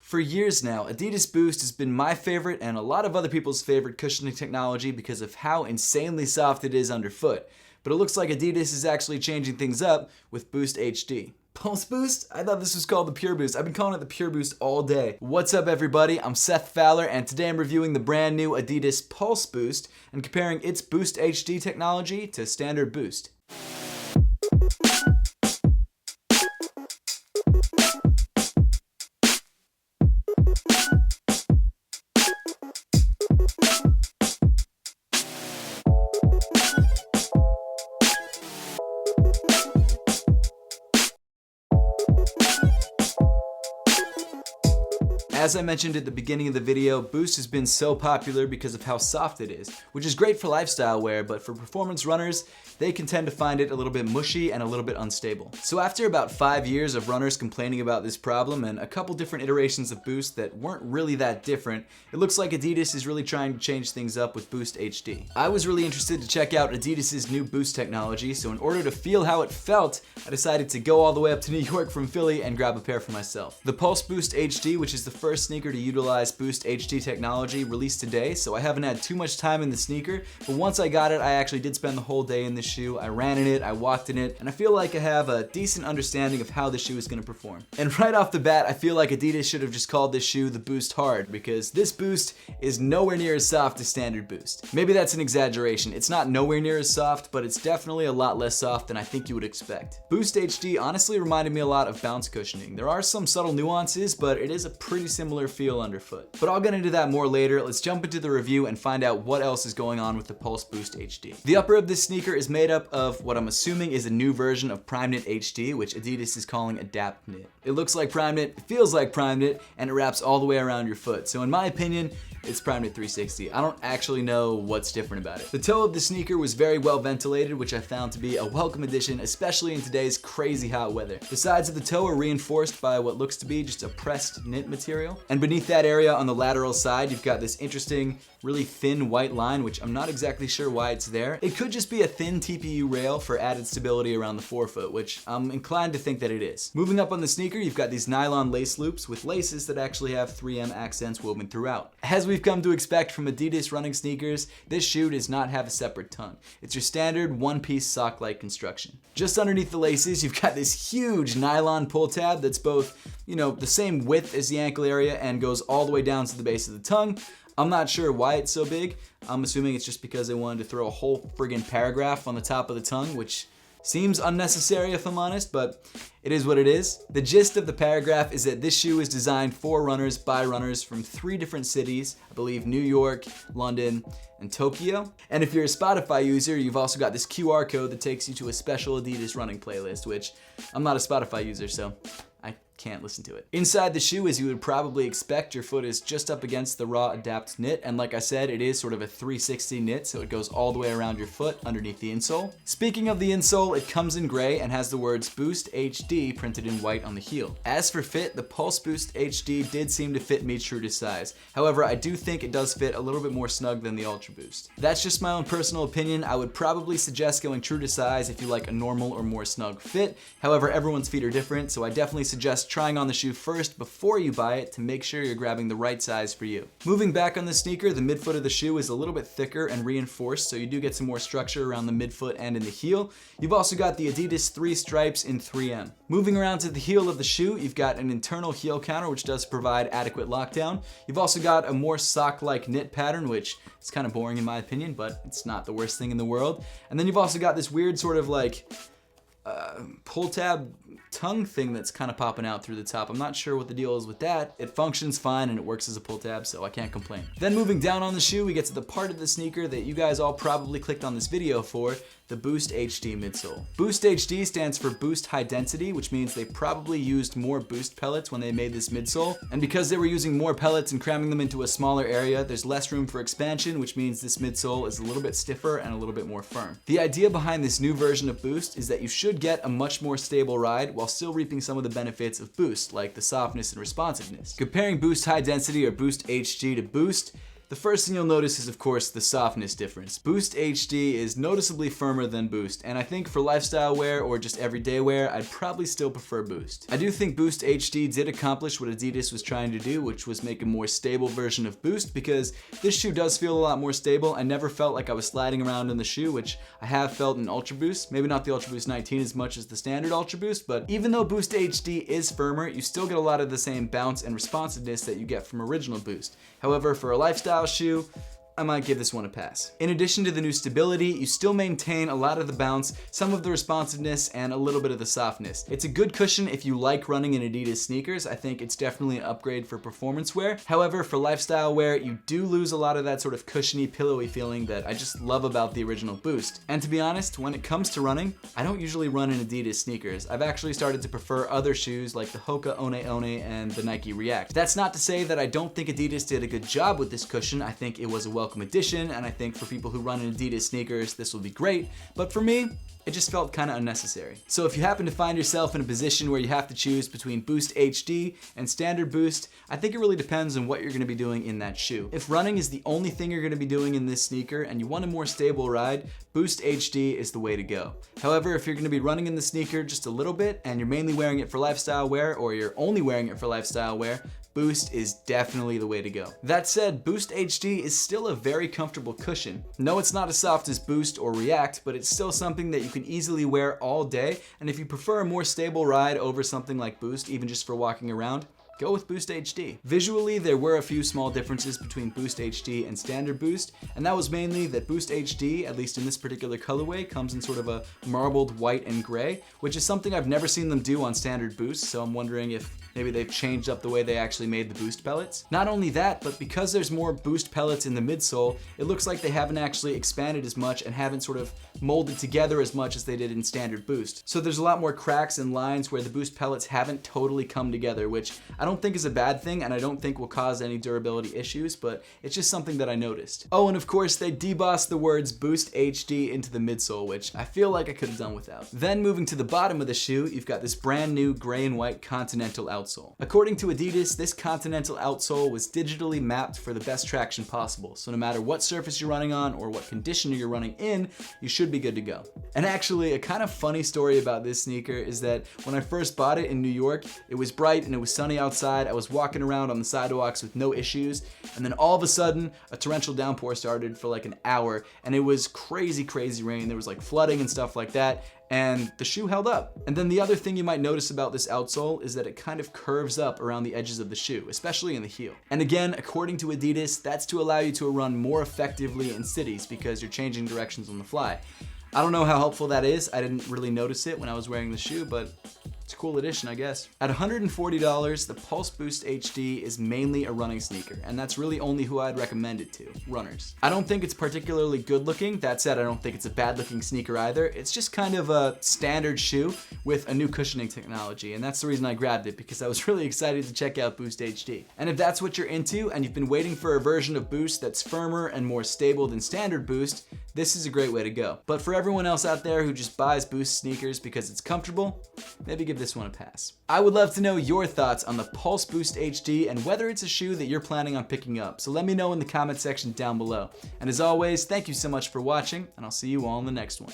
For years now, Adidas Boost has been my favorite and a lot of other people's favorite cushioning technology because of how insanely soft it is underfoot. But it looks like Adidas is actually changing things up with Boost HD. PulseBoost? I thought this was called the Pure Boost. I've been calling it the Pure Boost all day. What's up everybody? I'm Seth Fowler and today I'm reviewing the brand new Adidas PulseBoost and comparing its Boost HD technology to standard Boost. As I mentioned at the beginning of the video, Boost has been so popular because of how soft it is, which is great for lifestyle wear, but for performance runners, they can tend to find it a little bit mushy and a little bit unstable. So after about 5 years of runners complaining about this problem and a couple different iterations of Boost that weren't really that different, it looks like Adidas is really trying to change things up with Boost HD. I was really interested to check out Adidas's new Boost technology, so in order to feel how it felt, I decided to go all the way up to New York from Philly and grab a pair for myself. The PulseBoost HD, which is the first sneaker to utilize Boost HD technology, released today, so I haven't had too much time in the sneaker, but once I got it, I actually did spend the whole day in this shoe. I ran in it, I walked in it, and I feel like I have a decent understanding of how the shoe is going to perform. And right off the bat, I feel like Adidas should have just called this shoe the Boost Hard, because this Boost is nowhere near as soft as standard Boost. Maybe that's an exaggeration. It's not nowhere near as soft, but it's definitely a lot less soft than I think you would expect. Boost HD honestly reminded me a lot of bounce cushioning. There are some subtle nuances, but it is a pretty similar feel underfoot. But I'll get into that more later. Let's jump into the review and find out what else is going on with the PulseBoost HD. The upper of this sneaker is made up of what I'm assuming is a new version of Prime Knit HD, which Adidas is calling Adapt Knit. It looks like Prime Knit, it feels like Prime Knit, and it wraps all the way around your foot. So in my opinion, it's Prime Knit 360. I don't actually know what's different about it. The toe of the sneaker was very well ventilated, which I found to be a welcome addition, especially in today's crazy hot weather. The sides of the toe are reinforced by what looks to be just a pressed knit material. And beneath that area on the lateral side, you've got this interesting, really thin white line, which I'm not exactly sure why it's there. It could just be a thin TPU rail for added stability around the forefoot, which I'm inclined to think that it is. Moving up on the sneaker, you've got these nylon lace loops with laces that actually have 3M accents woven throughout. As we've come to expect from Adidas running sneakers, this shoe does not have a separate tongue. It's your standard one-piece sock-like construction. Just underneath the laces, you've got this huge nylon pull tab that's both, the same width as the ankle area and goes all the way down to the base of the tongue. I'm not sure why it's so big. I'm assuming it's just because they wanted to throw a whole friggin' paragraph on the top of the tongue, which seems unnecessary if I'm honest, but it is what it is. The gist of the paragraph is that this shoe is designed for runners by runners from 3 different cities, I believe New York, London, and Tokyo. And if you're a Spotify user, you've also got this QR code that takes you to a special Adidas running playlist, which I'm not a Spotify user, so I can't listen to it. Inside the shoe, as you would probably expect, your foot is just up against the raw Adapt knit, and like I said, it is sort of a 360 knit, so it goes all the way around your foot underneath the insole. Speaking of the insole, it comes in gray and has the words Boost HD printed in white on the heel. As for fit, the PulseBoost HD did seem to fit me true to size. However, I do think it does fit a little bit more snug than the Ultra Boost. That's just my own personal opinion. I would probably suggest going true to size if you like a normal or more snug fit. However, everyone's feet are different, so I definitely suggest trying on the shoe first before you buy it to make sure you're grabbing the right size for you. Moving back on the sneaker, the midfoot of the shoe is a little bit thicker and reinforced, so you do get some more structure around the midfoot and in the heel. You've also got the Adidas 3 stripes in 3M. Moving around to the heel of the shoe, you've got an internal heel counter which does provide adequate lockdown. You've also got a more sock-like knit pattern, which is kind of boring in my opinion, but it's not the worst thing in the world. And then you've also got this weird sort of like pull tab tongue thing that's kind of popping out through the top. I'm not sure what the deal is with that. It functions fine and it works as a pull tab, so I can't complain. Then moving down on the shoe, we get to the part of the sneaker that you guys all probably clicked on this video for, the Boost HD midsole. Boost HD stands for Boost High Density, which means they probably used more Boost pellets when they made this midsole. And because they were using more pellets and cramming them into a smaller area, there's less room for expansion, which means this midsole is a little bit stiffer and a little bit more firm. The idea behind this new version of Boost is that you should get a much more stable ride while still reaping some of the benefits of Boost, like the softness and responsiveness. Comparing Boost High Density or Boost HD to Boost, The first thing you'll notice is of course the softness difference. Boost HD is noticeably firmer than Boost, and I think for lifestyle wear or just everyday wear, I'd probably still prefer Boost. I do think Boost HD did accomplish what Adidas was trying to do, which was make a more stable version of Boost, because this shoe does feel a lot more stable. I never felt like I was sliding around in the shoe, which I have felt in Ultra Boost. Maybe not the Ultra Boost 19 as much as the standard Ultra Boost, but even though Boost HD is firmer, you still get a lot of the same bounce and responsiveness that you get from original Boost. However, for a lifestyle shoe, I might give this one a pass. In addition to the new stability, you still maintain a lot of the bounce, some of the responsiveness, and a little bit of the softness. It's a good cushion if you like running in Adidas sneakers. I think it's definitely an upgrade for performance wear. However, for lifestyle wear, you do lose a lot of that sort of cushiony, pillowy feeling that I just love about the original Boost. And to be honest, when it comes to running, I don't usually run in Adidas sneakers. I've actually started to prefer other shoes like the Hoka One One and the Nike React. That's not to say that I don't think Adidas did a good job with this cushion. I think it was a welcome addition, and I think for people who run in Adidas sneakers, this will be great, but for me, it just felt kind of unnecessary. So if you happen to find yourself in a position where you have to choose between Boost HD and standard Boost, I think it really depends on what you're gonna be doing in that shoe. If running is the only thing you're gonna be doing in this sneaker and you want a more stable ride, Boost HD is the way to go. However, if you're gonna be running in the sneaker just a little bit and you're mainly wearing it for lifestyle wear, or you're only wearing it for lifestyle wear, Boost is definitely the way to go. That said, Boost HD is still a very comfortable cushion. No, it's not as soft as Boost or React, but it's still something that you can easily wear all day, and if you prefer a more stable ride over something like Boost, even just for walking around, go with Boost HD. Visually, there were a few small differences between Boost HD and standard Boost, and that was mainly that Boost HD, at least in this particular colorway, comes in sort of a marbled white and gray, which is something I've never seen them do on standard Boost, so I'm wondering if maybe they've changed up the way they actually made the Boost pellets. Not only that, but because there's more Boost pellets in the midsole, it looks like they haven't actually expanded as much and haven't sort of molded together as much as they did in standard Boost. So there's a lot more cracks and lines where the Boost pellets haven't totally come together, which I don't think is a bad thing, and I don't think will cause any durability issues, but it's just something that I noticed. Oh, and of course they debossed the words Boost HD into the midsole, which I feel like I could have done without. Then moving to the bottom of the shoe, you've got this brand new gray and white Continental outsole. According to Adidas, this Continental outsole was digitally mapped for the best traction possible, so no matter what surface you're running on or what condition you're running in, you should be good to go. And actually, a kind of funny story about this sneaker is that when I first bought it in New York, it was bright and it was sunny outside. I was walking around on the sidewalks with no issues, and then all of a sudden, a torrential downpour started for like an hour, and it was crazy, crazy rain. There was like flooding and stuff like that, and the shoe held up. And then the other thing you might notice about this outsole is that it kind of curves up around the edges of the shoe, especially in the heel. And again, according to Adidas, that's to allow you to run more effectively in cities because you're changing directions on the fly. I don't know how helpful that is. I didn't really notice it when I was wearing the shoe, but it's a cool addition, I guess. At $140, the PulseBoost HD is mainly a running sneaker, and that's really only who I'd recommend it to, runners. I don't think it's particularly good looking. That said, I don't think it's a bad looking sneaker either. It's just kind of a standard shoe with a new cushioning technology, and that's the reason I grabbed it, because I was really excited to check out Boost HD. And if that's what you're into, and you've been waiting for a version of Boost that's firmer and more stable than standard Boost, this is a great way to go. But for everyone else out there who just buys Boost sneakers because it's comfortable, maybe give this one a pass. I would love to know your thoughts on the PulseBoost HD and whether it's a shoe that you're planning on picking up. So let me know in the comment section down below. And as always, thank you so much for watching, and I'll see you all in the next one.